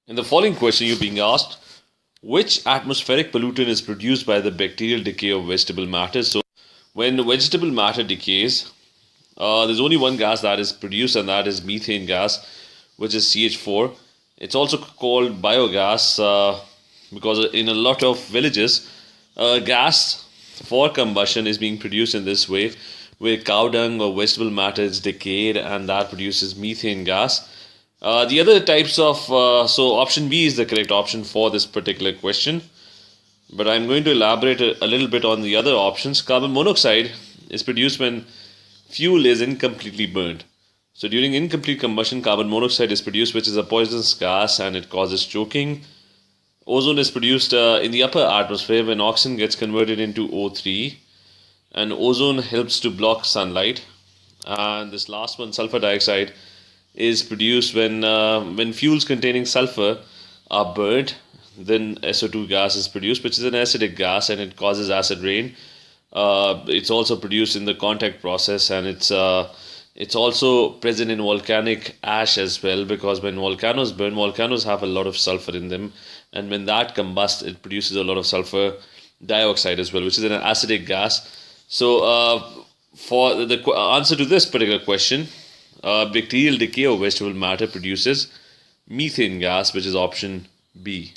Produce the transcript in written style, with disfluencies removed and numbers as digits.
In the following question, you're being asked which atmospheric pollutant is produced by the bacterial decay of vegetable matter. So, when vegetable matter decays, there's only one gas that is produced, and that is methane gas, which is CH4. It's also called biogas because in a lot of villages, gas for combustion is being produced in this way, where cow dung or vegetable matter is decayed and that produces methane gas. The other types of, so option B is the correct option for this particular question. But I'm going to elaborate a little bit on the other options. Carbon monoxide is produced when fuel is incompletely burned. So during incomplete combustion, carbon monoxide is produced, which is a poisonous gas and it causes choking. Ozone is produced in the upper atmosphere when oxygen gets converted into O3. And ozone helps to block sunlight. And this last one, sulfur dioxide, is produced when fuels containing sulfur are burnt. Then SO2 gas is produced, which is an acidic gas and it causes acid rain. It's also produced in the contact process, and it's also present in volcanic ash as well, because when volcanoes burn, volcanoes have a lot of sulfur in them, and when that combusts, it produces a lot of sulfur dioxide as well, which is an acidic gas. So for the answer to this particular question, bacterial decay of vegetable matter produces methane gas, which is option B.